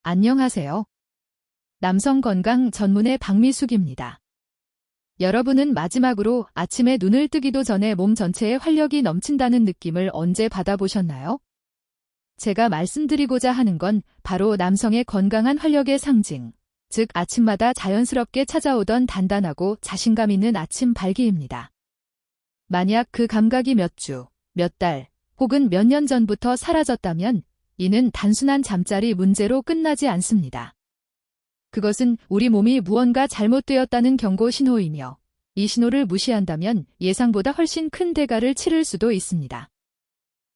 안녕하세요. 남성 건강 전문의 박미숙입니다. 여러분은 마지막으로 아침에 눈을 뜨기도 전에 몸 전체에 활력이 넘친다는 느낌을 언제 받아보셨나요? 제가 말씀드리고자 하는 건 바로 남성의 건강한 활력의 상징, 즉 아침마다 자연스럽게 찾아오던 단단하고 자신감 있는 아침 발기입니다. 만약 그 감각이 몇 주, 몇 달, 혹은 몇 년 전부터 사라졌다면 이는 단순한 잠자리 문제로 끝나지 않습니다. 그것은 우리 몸이 무언가 잘못되었다는 경고 신호이며 이 신호를 무시한다면 예상보다 훨씬 큰 대가를 치를 수도 있습니다.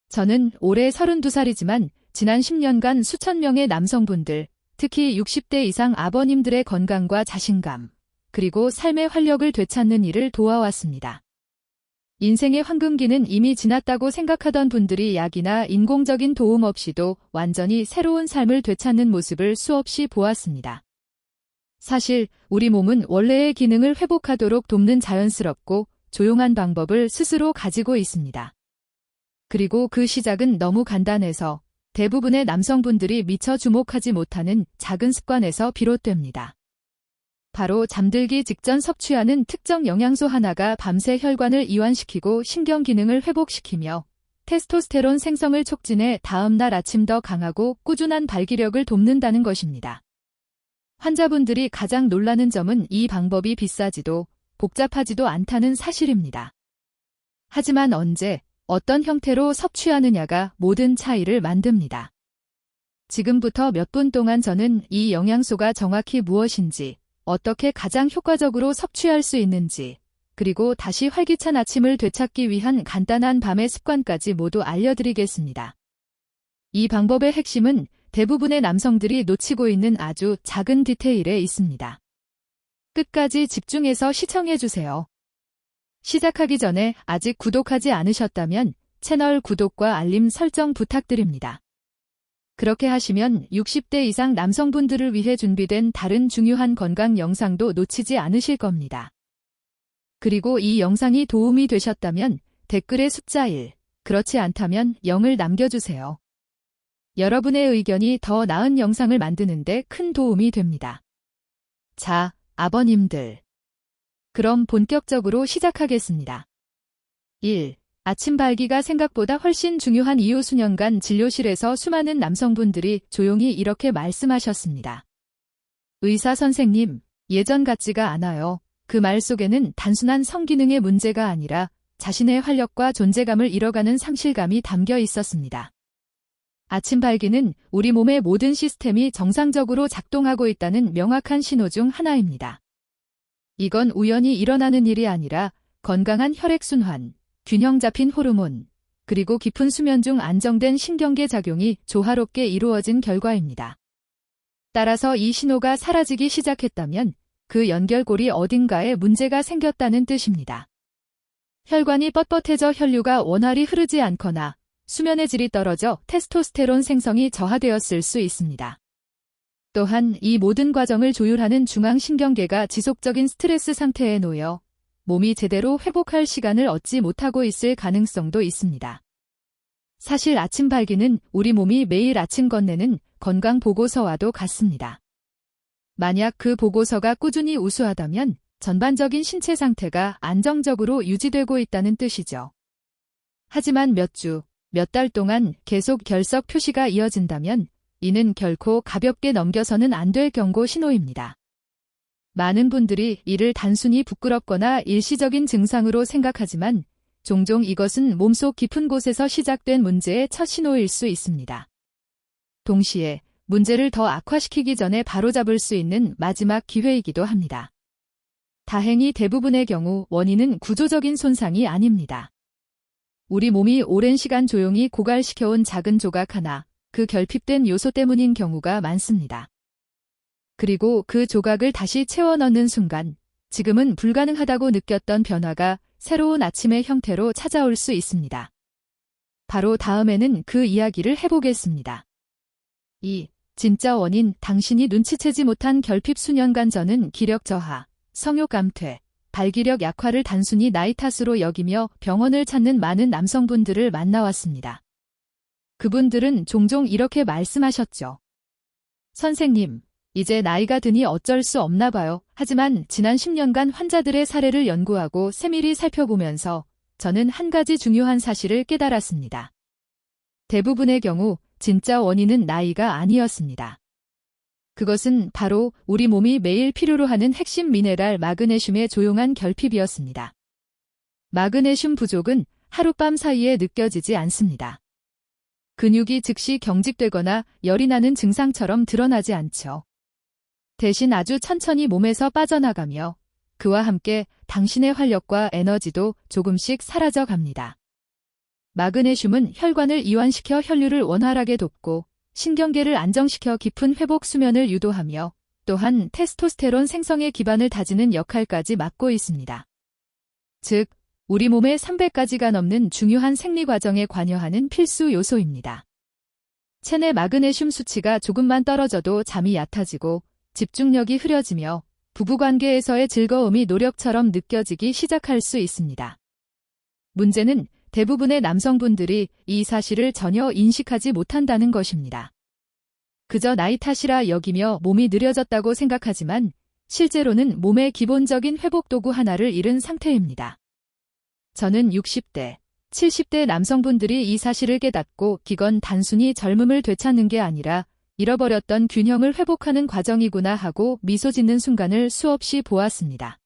저는 올해 32살이지만 지난 10년간 수천 명의 남성분들, 특히 60대 이상 아버님들의 건강과 자신감, 그리고 삶의 활력을 되찾는 일을 도와왔습니다. 인생의 황금기는 이미 지났다고 생각하던 분들이 약이나 인공적인 도움 없이도 완전히 새로운 삶을 되찾는 모습을 수없이 보았습니다. 사실 우리 몸은 원래의 기능을 회복하도록 돕는 자연스럽고 조용한 방법을 스스로 가지고 있습니다. 그리고 그 시작은 너무 간단해서 대부분의 남성분들이 미처 주목하지 못하는 작은 습관에서 비롯됩니다. 바로 잠들기 직전 섭취하는 특정 영양소 하나가 밤새 혈관을 이완시키고 신경 기능을 회복시키며 테스토스테론 생성을 촉진해 다음날 아침 더 강하고 꾸준한 발기력을 돕는다는 것입니다. 환자분들이 가장 놀라는 점은 이 방법이 비싸지도 복잡하지도 않다는 사실입니다. 하지만 언제, 어떤 형태로 섭취하느냐가 모든 차이를 만듭니다. 지금부터 몇 분 동안 저는 이 영양소가 정확히 무엇인지, 어떻게 가장 효과적으로 섭취할 수 있는지, 그리고 다시 활기찬 아침을 되찾기 위한 간단한 밤의 습관까지 모두 알려드리겠습니다. 이 방법의 핵심은 대부분의 남성들이 놓치고 있는 아주 작은 디테일에 있습니다. 끝까지 집중해서 시청해주세요. 시작하기 전에 아직 구독하지 않으셨다면 채널 구독과 알림 설정 부탁드립니다. 그렇게 하시면 60대 이상 남성분들을 위해 준비된 다른 중요한 건강 영상도 놓치지 않으실 겁니다. 그리고 이 영상이 도움이 되셨다면 댓글에 숫자 1, 그렇지 않다면 0을 남겨주세요. 여러분의 의견이 더 나은 영상을 만드는 데 큰 도움이 됩니다. 자, 아버님들. 그럼 본격적으로 시작하겠습니다. 1. 아침 발기가 생각보다 훨씬 중요한 이유. 수년간 진료실에서 수많은 남성분들이 조용히 이렇게 말씀하셨습니다. 의사 선생님, 예전 같지가 않아요. 그 말 속에는 단순한 성기능의 문제가 아니라 자신의 활력과 존재감을 잃어가는 상실감이 담겨 있었습니다. 아침 발기는 우리 몸의 모든 시스템이 정상적으로 작동하고 있다는 명확한 신호 중 하나입니다. 이건 우연히 일어나는 일이 아니라 건강한 혈액순환, 균형 잡힌 호르몬, 그리고 깊은 수면 중 안정된 신경계 작용이 조화롭게 이루어진 결과입니다. 따라서 이 신호가 사라지기 시작했다면 그 연결고리 어딘가에 문제가 생겼다는 뜻입니다. 혈관이 뻣뻣해져 혈류가 원활히 흐르지 않거나 수면의 질이 떨어져 테스토스테론 생성이 저하되었을 수 있습니다. 또한 이 모든 과정을 조율하는 중앙신경계가 지속적인 스트레스 상태에 놓여 몸이 제대로 회복할 시간을 얻지 못하고 있을 가능성도 있습니다. 사실 아침 발기는 우리 몸이 매일 아침 건네는 건강 보고서와도 같습니다. 만약 그 보고서가 꾸준히 우수하다면 전반적인 신체 상태가 안정적으로 유지되고 있다는 뜻이죠. 하지만 몇 주, 몇 달 동안 계속 결석 표시가 이어진다면 이는 결코 가볍게 넘겨서는 안 될 경고 신호입니다. 많은 분들이 이를 단순히 부끄럽거나 일시적인 증상으로 생각하지만 종종 이것은 몸속 깊은 곳에서 시작된 문제의 첫 신호일 수 있습니다. 동시에 문제를 더 악화시키기 전에 바로잡을 수 있는 마지막 기회이기도 합니다. 다행히 대부분의 경우 원인은 구조적인 손상이 아닙니다. 우리 몸이 오랜 시간 조용히 고갈시켜온 작은 조각 하나, 그 결핍된 요소 때문인 경우가 많습니다. 그리고 그 조각을 다시 채워 넣는 순간, 지금은 불가능하다고 느꼈던 변화가 새로운 아침의 형태로 찾아올 수 있습니다. 바로 다음에는 그 이야기를 해보겠습니다. 2. 진짜 원인. 당신이 눈치채지 못한 결핍. 수년간 저는 기력 저하, 성욕 감퇴, 발기력 약화를 단순히 나이 탓으로 여기며 병원을 찾는 많은 남성분들을 만나왔습니다. 그분들은 종종 이렇게 말씀하셨죠. 선생님, 이제 나이가 드니 어쩔 수 없나 봐요. 하지만 지난 10년간 환자들의 사례를 연구하고 세밀히 살펴보면서 저는 한 가지 중요한 사실을 깨달았습니다. 대부분의 경우 진짜 원인은 나이가 아니었습니다. 그것은 바로 우리 몸이 매일 필요로 하는 핵심 미네랄 마그네슘의 조용한 결핍이었습니다. 마그네슘 부족은 하룻밤 사이에 느껴지지 않습니다. 근육이 즉시 경직되거나 열이 나는 증상처럼 드러나지 않죠. 대신 아주 천천히 몸에서 빠져나가며 그와 함께 당신의 활력과 에너지도 조금씩 사라져 갑니다. 마그네슘은 혈관을 이완시켜 혈류를 원활하게 돕고 신경계를 안정시켜 깊은 회복 수면을 유도하며 또한 테스토스테론 생성의 기반을 다지는 역할까지 맡고 있습니다. 즉, 우리 몸의 300가지가 넘는 중요한 생리 과정에 관여하는 필수 요소입니다. 체내 마그네슘 수치가 조금만 떨어져도 잠이 얕아지고 집중력이 흐려지며 부부관계에서의 즐거움이 노력처럼 느껴지기 시작할 수 있습니다. 문제는 대부분의 남성분들이 이 사실을 전혀 인식하지 못한다는 것입니다. 그저 나이 탓이라 여기며 몸이 느려졌다고 생각하지만 실제로는 몸의 기본적인 회복 도구 하나를 잃은 상태입니다. 저는 60대, 70대 남성분들이 이 사실을 깨닫고 이건 단순히 젊음을 되찾는 게 아니라 잃어버렸던 균형을 회복하는 과정이구나 하고 미소 짓는 순간을 수없이 보았습니다.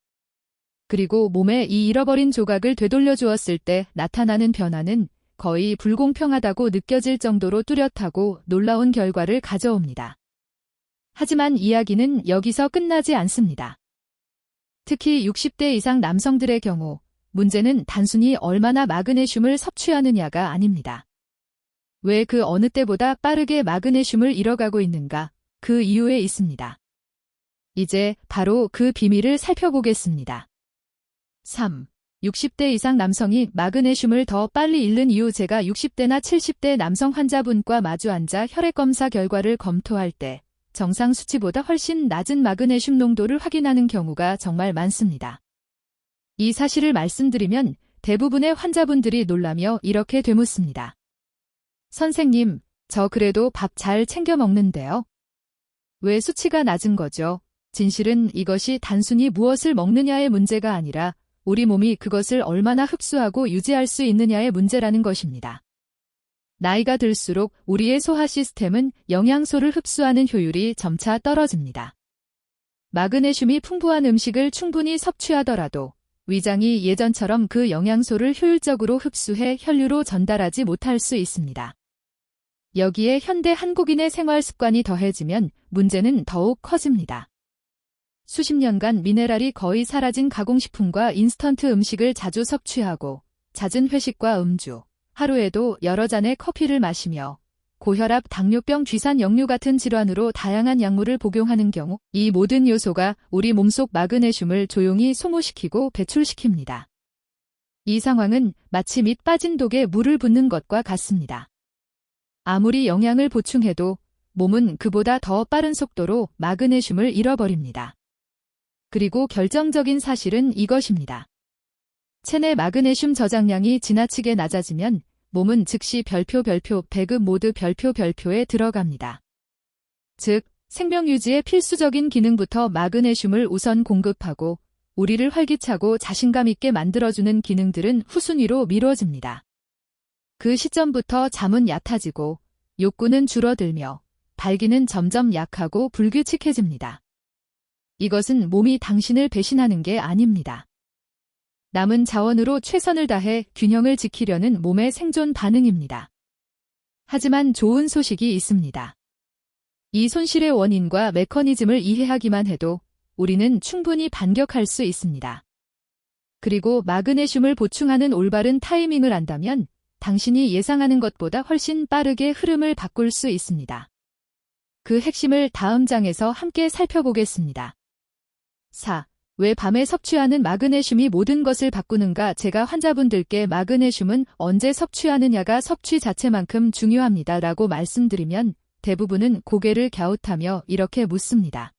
그리고 몸에 이 잃어버린 조각을 되돌려 주었을 때 나타나는 변화는 거의 불공평하다고 느껴질 정도로 뚜렷하고 놀라운 결과를 가져옵니다. 하지만 이야기는 여기서 끝나지 않습니다. 특히 60대 이상 남성들의 경우 문제는 단순히 얼마나 마그네슘을 섭취하느냐가 아닙니다. 왜 그 어느 때보다 빠르게 마그네슘을 잃어가고 있는가? 그 이유에 있습니다. 이제 바로 그 비밀을 살펴보겠습니다. 3. 60대 이상 남성이 마그네슘을 더 빨리 잃는 이유. 제가 60대나 70대 남성 환자분과 마주 앉아 혈액 검사 결과를 검토할 때 정상 수치보다 훨씬 낮은 마그네슘 농도를 확인하는 경우가 정말 많습니다. 이 사실을 말씀드리면 대부분의 환자분들이 놀라며 이렇게 되묻습니다. 선생님, 저 그래도 밥 잘 챙겨 먹는데요. 왜 수치가 낮은 거죠? 진실은 이것이 단순히 무엇을 먹느냐의 문제가 아니라 우리 몸이 그것을 얼마나 흡수하고 유지할 수 있느냐의 문제라는 것입니다. 나이가 들수록 우리의 소화 시스템은 영양소를 흡수하는 효율이 점차 떨어집니다. 마그네슘이 풍부한 음식을 충분히 섭취하더라도 위장이 예전처럼 그 영양소를 효율적으로 흡수해 혈류로 전달하지 못할 수 있습니다. 여기에 현대 한국인의 생활 습관이 더해지면 문제는 더욱 커집니다. 수십 년간 미네랄이 거의 사라진 가공식품과 인스턴트 음식을 자주 섭취하고 잦은 회식과 음주, 하루에도 여러 잔의 커피를 마시며 고혈압, 당뇨병, 쥐산, 역류 같은 질환으로 다양한 약물을 복용하는 경우 이 모든 요소가 우리 몸속 마그네슘을 조용히 소모시키고 배출시킵니다. 이 상황은 마치 밑 빠진 독에 물을 붓는 것과 같습니다. 아무리 영양을 보충해도 몸은 그보다 더 빠른 속도로 마그네슘을 잃어버립니다. 그리고 결정적인 사실은 이것입니다. 체내 마그네슘 저장량이 지나치게 낮아지면 몸은 즉시 별표, 배급 모드 별표에 들어갑니다. 즉, 생명 유지의 필수적인 기능부터 마그네슘을 우선 공급하고 우리를 활기차고 자신감 있게 만들어주는 기능들은 후순위로 미뤄집니다. 그 시점부터 잠은 얕아지고 욕구는 줄어들며 발기는 점점 약하고 불규칙해집니다. 이것은 몸이 당신을 배신하는 게 아닙니다. 남은 자원으로 최선을 다해 균형을 지키려는 몸의 생존 반응입니다. 하지만 좋은 소식이 있습니다. 이 손실의 원인과 메커니즘을 이해하기만 해도 우리는 충분히 반격할 수 있습니다. 그리고 마그네슘을 보충하는 올바른 타이밍을 안다면 당신이 예상하는 것보다 훨씬 빠르게 흐름을 바꿀 수 있습니다. 그 핵심을 다음 장에서 함께 살펴보겠습니다. 4. 왜 밤에 섭취하는 마그네슘이 모든 것을 바꾸는가? 제가 환자분들께 마그네슘은 언제 섭취하느냐가 섭취 자체만큼 중요합니다 라고 말씀드리면 대부분은 고개를 갸웃하며 이렇게 묻습니다.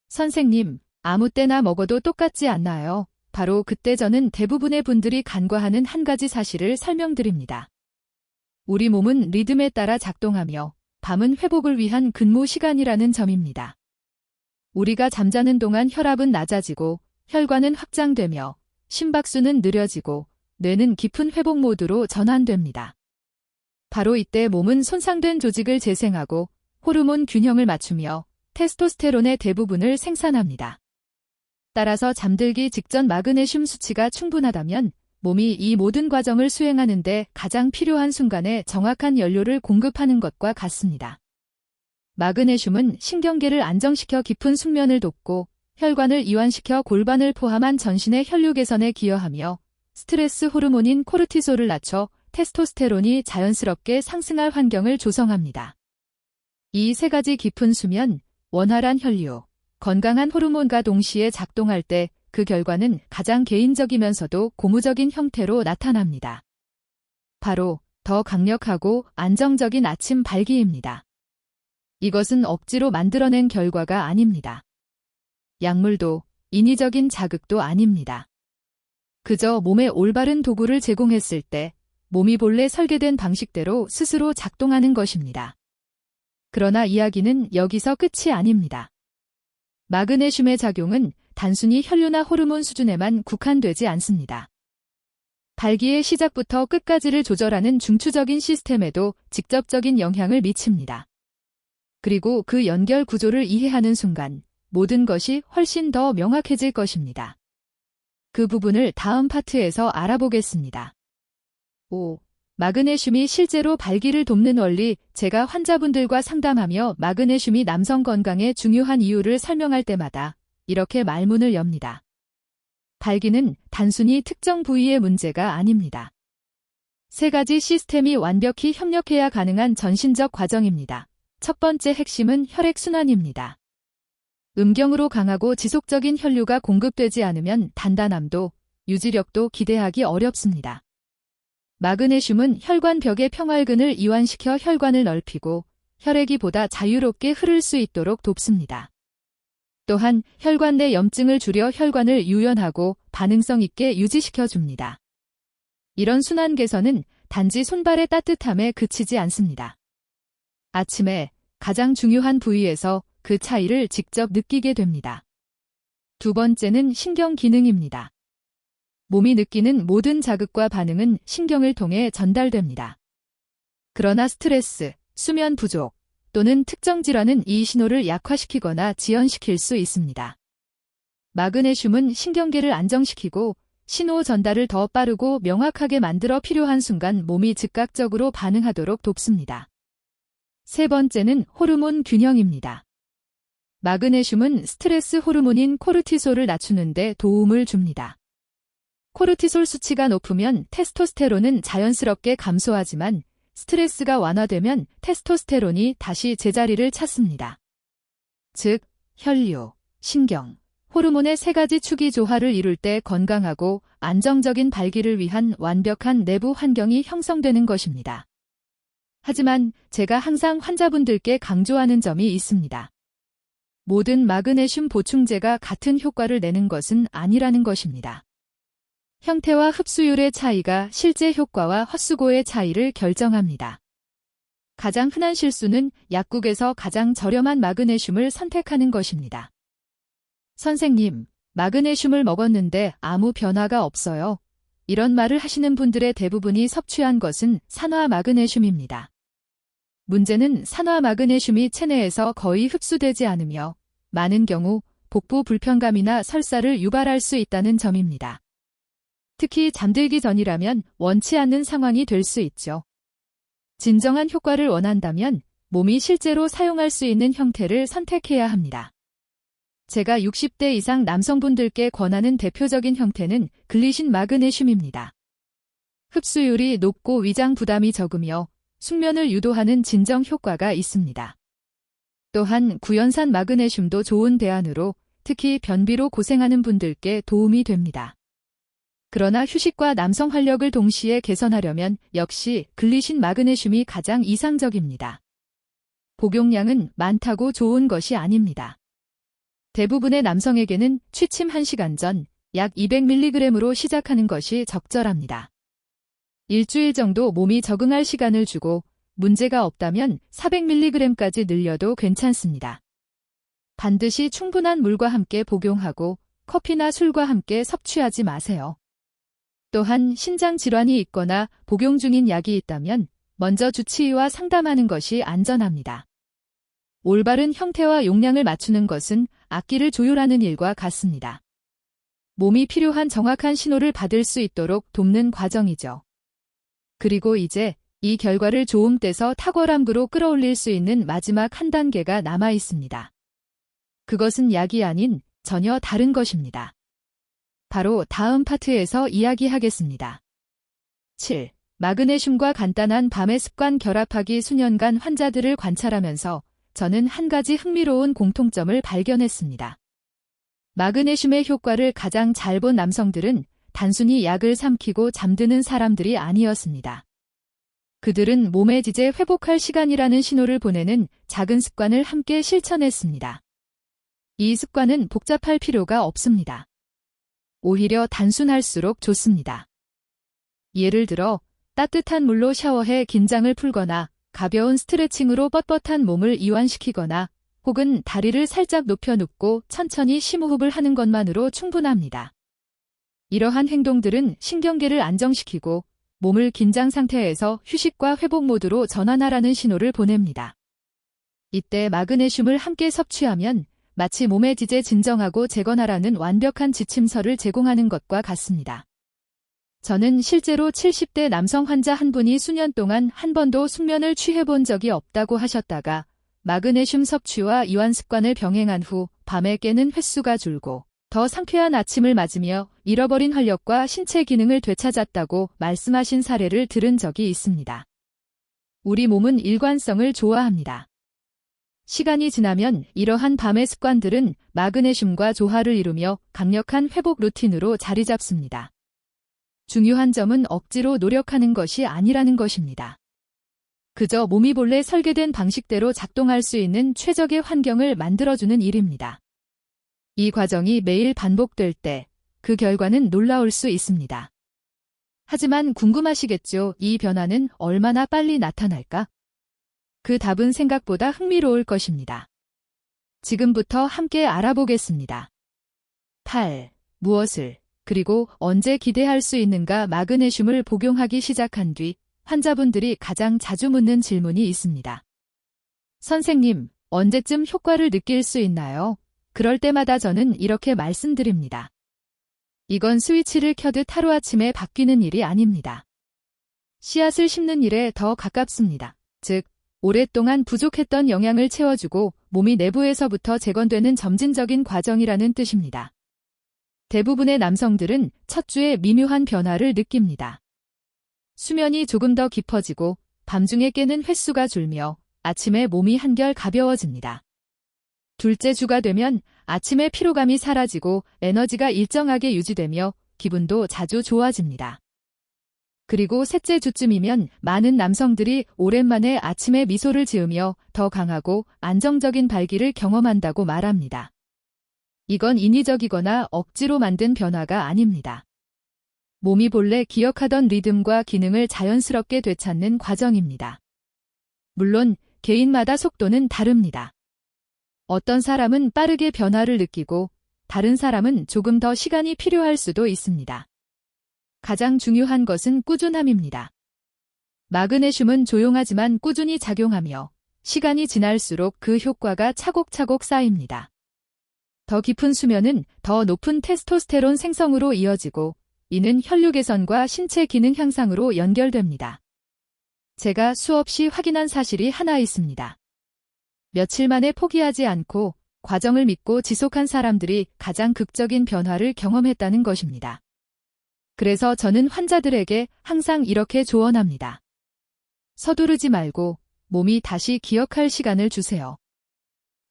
선생님, 아무 때나 먹어도 똑같지 않나요? 바로 그때 저는 대부분의 분들이 간과하는 한 가지 사실을 설명드립니다. 우리 몸은 리듬에 따라 작동하며 밤은 회복을 위한 근무 시간이라는 점입니다. 우리가 잠자는 동안 혈압은 낮아지고 혈관은 확장되며 심박수는 느려지고 뇌는 깊은 회복 모드로 전환됩니다. 바로 이때 몸은 손상된 조직을 재생하고 호르몬 균형을 맞추며 테스토스테론의 대부분을 생산합니다. 따라서 잠들기 직전 마그네슘 수치가 충분하다면 몸이 이 모든 과정을 수행하는데 가장 필요한 순간에 정확한 연료를 공급하는 것과 같습니다. 마그네슘은 신경계를 안정시켜 깊은 숙면을 돕고 혈관을 이완시켜 골반을 포함한 전신의 혈류 개선에 기여하며 스트레스 호르몬인 코르티솔을 낮춰 테스토스테론이 자연스럽게 상승할 환경을 조성합니다. 이 세 가지 깊은 수면, 원활한 혈류, 건강한 호르몬과 동시에 작동할 때 그 결과는 가장 개인적이면서도 고무적인 형태로 나타납니다. 바로 더 강력하고 안정적인 아침 발기입니다. 이것은 억지로 만들어낸 결과가 아닙니다. 약물도 인위적인 자극도 아닙니다. 그저 몸에 올바른 도구를 제공했을 때 몸이 본래 설계된 방식대로 스스로 작동하는 것입니다. 그러나 이야기는 여기서 끝이 아닙니다. 마그네슘의 작용은 단순히 혈류나 호르몬 수준에만 국한되지 않습니다. 발기의 시작부터 끝까지를 조절하는 중추적인 시스템에도 직접적인 영향을 미칩니다. 그리고 그 연결 구조를 이해하는 순간 모든 것이 훨씬 더 명확해질 것입니다. 그 부분을 다음 파트에서 알아보겠습니다. 5. 마그네슘이 실제로 발기를 돕는 원리. 제가 환자분들과 상담하며 마그네슘이 남성 건강에 중요한 이유를 설명할 때마다 이렇게 말문을 엽니다. 발기는 단순히 특정 부위의 문제가 아닙니다. 세 가지 시스템이 완벽히 협력해야 가능한 전신적 과정입니다. 첫 번째 핵심은 혈액순환입니다. 음경으로 강하고 지속적인 혈류가 공급되지 않으면 단단함도 유지력도 기대하기 어렵습니다. 마그네슘은 혈관벽의 평활근을 이완시켜 혈관을 넓히고 혈액이 보다 자유롭게 흐를 수 있도록 돕습니다. 또한 혈관 내 염증을 줄여 혈관을 유연하고 반응성 있게 유지시켜줍니다. 이런 순환 개선은 단지 손발의 따뜻함에 그치지 않습니다. 아침에 가장 중요한 부위에서 그 차이를 직접 느끼게 됩니다. 두 번째는 신경 기능입니다. 몸이 느끼는 모든 자극과 반응은 신경을 통해 전달됩니다. 그러나 스트레스, 수면 부족 또는 특정 질환은 이 신호를 약화시키거나 지연시킬 수 있습니다. 마그네슘은 신경계를 안정시키고 신호 전달을 더 빠르고 명확하게 만들어 필요한 순간 몸이 즉각적으로 반응하도록 돕습니다. 세 번째는 호르몬 균형입니다. 마그네슘은 스트레스 호르몬인 코르티솔을 낮추는 데 도움을 줍니다. 코르티솔 수치가 높으면 테스토스테론은 자연스럽게 감소하지만 스트레스가 완화되면 테스토스테론이 다시 제자리를 찾습니다. 즉, 혈류, 신경, 호르몬의 세 가지 축이 조화를 이룰 때 건강하고 안정적인 발기를 위한 완벽한 내부 환경이 형성되는 것입니다. 하지만 제가 항상 환자분들께 강조하는 점이 있습니다. 모든 마그네슘 보충제가 같은 효과를 내는 것은 아니라는 것입니다. 형태와 흡수율의 차이가 실제 효과와 헛수고의 차이를 결정합니다. 가장 흔한 실수는 약국에서 가장 저렴한 마그네슘을 선택하는 것입니다. 선생님, 마그네슘을 먹었는데 아무 변화가 없어요. 이런 말을 하시는 분들의 대부분이 섭취한 것은 산화 마그네슘입니다. 문제는 산화 마그네슘이 체내에서 거의 흡수되지 않으며 많은 경우 복부 불편감이나 설사를 유발할 수 있다는 점입니다. 특히 잠들기 전이라면 원치 않는 상황이 될 수 있죠. 진정한 효과를 원한다면 몸이 실제로 사용할 수 있는 형태를 선택해야 합니다. 제가 60대 이상 남성분들께 권하는 대표적인 형태는 글리신 마그네슘입니다. 흡수율이 높고 위장 부담이 적으며 숙면을 유도하는 진정 효과가 있습니다. 또한 구연산 마그네슘도 좋은 대안으로 특히 변비로 고생하는 분들께 도움이 됩니다. 그러나 휴식과 남성 활력을 동시에 개선하려면 역시 글리신 마그네슘이 가장 이상적입니다. 복용량은 많다고 좋은 것이 아닙니다. 대부분의 남성에게는 취침 1시간 전 약 200mg으로 시작하는 것이 적절합니다. 일주일 정도 몸이 적응할 시간을 주고 문제가 없다면 400mg까지 늘려도 괜찮습니다. 반드시 충분한 물과 함께 복용하고 커피나 술과 함께 섭취하지 마세요. 또한 신장 질환이 있거나 복용 중인 약이 있다면 먼저 주치의와 상담하는 것이 안전합니다. 올바른 형태와 용량을 맞추는 것은 악기를 조율하는 일과 같습니다. 몸이 필요한 정확한 신호를 받을 수 있도록 돕는 과정이죠. 그리고 이제 이 결과를 조음 떼서 탁월함으로 끌어올릴 수 있는 마지막 한 단계가 남아 있습니다. 그것은 약이 아닌 전혀 다른 것입니다. 바로 다음 파트에서 이야기하겠습니다. 7. 마그네슘과 간단한 밤의 습관 결합하기. 수년간 환자들을 관찰하면서 저는 한 가지 흥미로운 공통점을 발견했습니다. 마그네슘의 효과를 가장 잘 본 남성들은 단순히 약을 삼키고 잠드는 사람들이 아니었습니다. 그들은 몸의 이제 회복할 시간이라는 신호를 보내는 작은 습관을 함께 실천했습니다. 이 습관은 복잡할 필요가 없습니다. 오히려 단순할수록 좋습니다. 예를 들어 따뜻한 물로 샤워해 긴장을 풀거나 가벼운 스트레칭으로 뻣뻣한 몸을 이완시키거나 혹은 다리를 살짝 높여 눕고 천천히 심호흡을 하는 것만으로 충분합니다. 이러한 행동들은 신경계를 안정시키고 몸을 긴장 상태에서 휴식과 회복 모드로 전환하라는 신호를 보냅니다. 이때 마그네슘을 함께 섭취하면 마치 몸의 지제 진정하고 재건하라는 완벽한 지침서를 제공하는 것과 같습니다. 저는 실제로 70대 남성 환자 한 분이 수년 동안 한 번도 숙면을 취해본 적이 없다고 하셨다가 마그네슘 섭취와 이완 습관을 병행한 후 밤에 깨는 횟수가 줄고 더 상쾌한 아침을 맞으며 잃어버린 활력과 신체 기능을 되찾았다고 말씀하신 사례를 들은 적이 있습니다. 우리 몸은 일관성을 좋아합니다. 시간이 지나면 이러한 밤의 습관들은 마그네슘과 조화를 이루며 강력한 회복 루틴으로 자리 잡습니다. 중요한 점은 억지로 노력하는 것이 아니라는 것입니다. 그저 몸이 본래 설계된 방식대로 작동할 수 있는 최적의 환경을 만들어주는 일입니다. 이 과정이 매일 반복될 때 그 결과는 놀라울 수 있습니다. 하지만 궁금하시겠죠? 이 변화는 얼마나 빨리 나타날까? 그 답은 생각보다 흥미로울 것입니다. 지금부터 함께 알아보겠습니다. 8. 무엇을 그리고 언제 기대할 수 있는가? 마그네슘을 복용하기 시작한 뒤 환자분들이 가장 자주 묻는 질문이 있습니다. 선생님, 언제쯤 효과를 느낄 수 있나요? 그럴 때마다 저는 이렇게 말씀드립니다. 이건 스위치를 켜듯 하루아침에 바뀌는 일이 아닙니다. 씨앗을 심는 일에 더 가깝습니다. 즉, 오랫동안 부족했던 영양을 채워주고 몸이 내부에서부터 재건되는 점진적인 과정이라는 뜻입니다. 대부분의 남성들은 첫 주에 미묘한 변화를 느낍니다. 수면이 조금 더 깊어지고 밤중에 깨는 횟수가 줄며 아침에 몸이 한결 가벼워집니다. 둘째 주가 되면 아침에 피로감이 사라지고 에너지가 일정하게 유지되며 기분도 자주 좋아집니다. 그리고 셋째 주쯤이면 많은 남성들이 오랜만에 아침에 미소를 지으며 더 강하고 안정적인 발기를 경험한다고 말합니다. 이건 인위적이거나 억지로 만든 변화가 아닙니다. 몸이 본래 기억하던 리듬과 기능을 자연스럽게 되찾는 과정입니다. 물론 개인마다 속도는 다릅니다. 어떤 사람은 빠르게 변화를 느끼고 다른 사람은 조금 더 시간이 필요할 수도 있습니다. 가장 중요한 것은 꾸준함입니다. 마그네슘은 조용하지만 꾸준히 작용하며 시간이 지날수록 그 효과가 차곡차곡 쌓입니다. 더 깊은 수면은 더 높은 테스토스테론 생성으로 이어지고 이는 혈류 개선과 신체 기능 향상으로 연결됩니다. 제가 수없이 확인한 사실이 하나 있습니다. 며칠 만에 포기하지 않고 과정을 믿고 지속한 사람들이 가장 극적인 변화를 경험했다는 것입니다. 그래서 저는 환자들에게 항상 이렇게 조언합니다. 서두르지 말고 몸이 다시 기억할 시간을 주세요.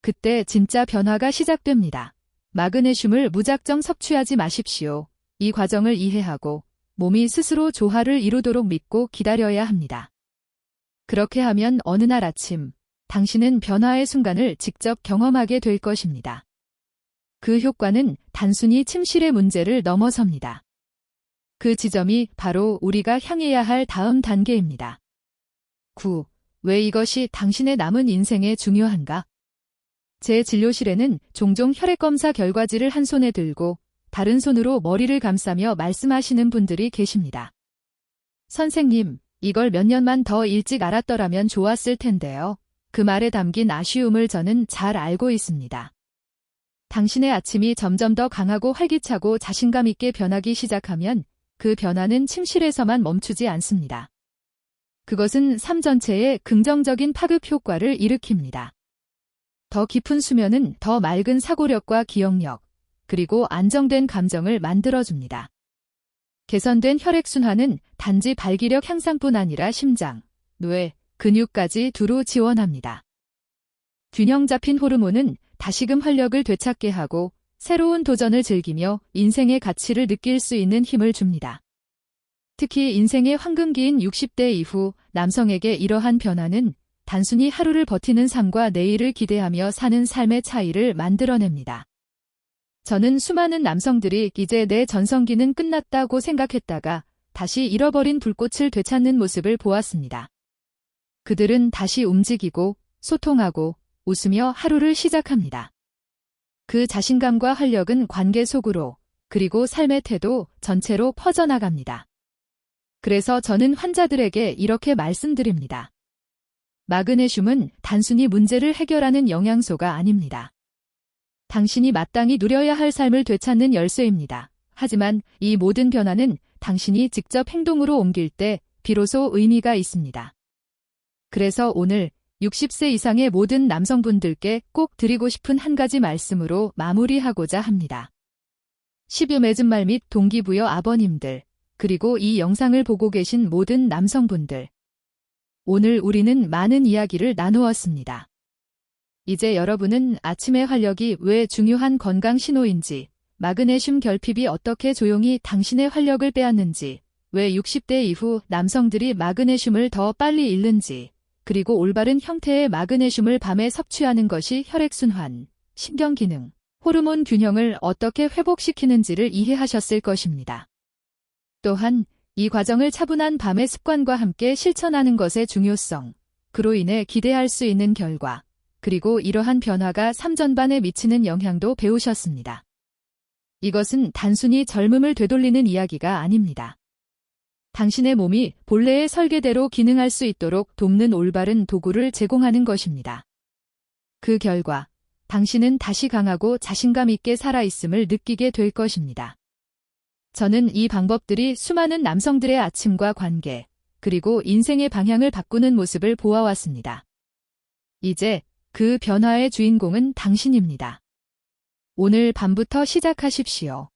그때 진짜 변화가 시작됩니다. 마그네슘을 무작정 섭취하지 마십시오. 이 과정을 이해하고 몸이 스스로 조화를 이루도록 믿고 기다려야 합니다. 그렇게 하면 어느 날 아침 당신은 변화의 순간을 직접 경험하게 될 것입니다. 그 효과는 단순히 침실의 문제를 넘어섭니다. 그 지점이 바로 우리가 향해야 할 다음 단계입니다. 9. 왜 이것이 당신의 남은 인생에 중요한가? 제 진료실에는 종종 혈액검사 결과지를 한 손에 들고 다른 손으로 머리를 감싸며 말씀하시는 분들이 계십니다. 선생님, 이걸 몇 년만 더 일찍 알았더라면 좋았을 텐데요. 그 말에 담긴 아쉬움을 저는 잘 알고 있습니다. 당신의 아침이 점점 더 강하고 활기차고 자신감 있게 변하기 시작하면 그 변화는 침실에서만 멈추지 않습니다. 그것은 삶 전체에 긍정적인 파급 효과를 일으킵니다. 더 깊은 수면은 더 맑은 사고력과 기억력, 그리고 안정된 감정을 만들어줍니다. 개선된 혈액순환은 단지 발기력 향상뿐 아니라 심장, 뇌, 근육까지 두루 지원합니다. 균형 잡힌 호르몬은 다시금 활력을 되찾게 하고 새로운 도전을 즐기며 인생의 가치를 느낄 수 있는 힘을 줍니다. 특히 인생의 황금기인 60대 이후 남성에게 이러한 변화는 단순히 하루를 버티는 삶과 내일을 기대하며 사는 삶의 차이를 만들어냅니다. 저는 수많은 남성들이 이제 내 전성기는 끝났다고 생각했다가 다시 잃어버린 불꽃을 되찾는 모습을 보았습니다. 그들은 다시 움직이고 소통하고 웃으며 하루를 시작합니다. 그 자신감과 활력은 관계 속으로 그리고 삶의 태도 전체로 퍼져나갑니다. 그래서 저는 환자들에게 이렇게 말씀드립니다. 마그네슘은 단순히 문제를 해결하는 영양소가 아닙니다. 당신이 마땅히 누려야 할 삶을 되찾는 열쇠입니다. 하지만 이 모든 변화는 당신이 직접 행동으로 옮길 때 비로소 의미가 있습니다. 그래서 오늘 60세 이상의 모든 남성분들께 꼭 드리고 싶은 한 가지 말씀으로 마무리하고자 합니다. 10여 맺은 말 및 동기부여 아버님들, 그리고 이 영상을 보고 계신 모든 남성분들. 오늘 우리는 많은 이야기를 나누었습니다. 이제 여러분은 아침의 활력이 왜 중요한 건강 신호인지, 마그네슘 결핍이 어떻게 조용히 당신의 활력을 빼앗는지, 왜 60대 이후 남성들이 마그네슘을 더 빨리 잃는지, 그리고 올바른 형태의 마그네슘을 밤에 섭취하는 것이 혈액순환, 신경기능, 호르몬 균형을 어떻게 회복시키는지를 이해하셨을 것입니다. 또한 이 과정을 차분한 밤의 습관과 함께 실천하는 것의 중요성, 그로 인해 기대할 수 있는 결과, 그리고 이러한 변화가 삶 전반에 미치는 영향도 배우셨습니다. 이것은 단순히 젊음을 되돌리는 이야기가 아닙니다. 당신의 몸이 본래의 설계대로 기능할 수 있도록 돕는 올바른 도구를 제공하는 것입니다. 그 결과 당신은 다시 강하고 자신감 있게 살아있음을 느끼게 될 것입니다. 저는 이 방법들이 수많은 남성들의 아침과 관계, 그리고 인생의 방향을 바꾸는 모습을 보아왔습니다. 이제 그 변화의 주인공은 당신입니다. 오늘 밤부터 시작하십시오.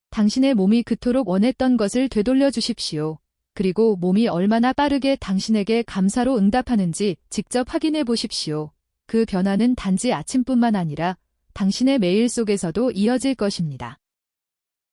당신의 몸이 그토록 원했던 것을 되돌려 주십시오. 그리고 몸이 얼마나 빠르게 당신에게 감사로 응답하는지 직접 확인해 보십시오. 그 변화는 단지 아침뿐만 아니라 당신의 매일 속에서도 이어질 것입니다.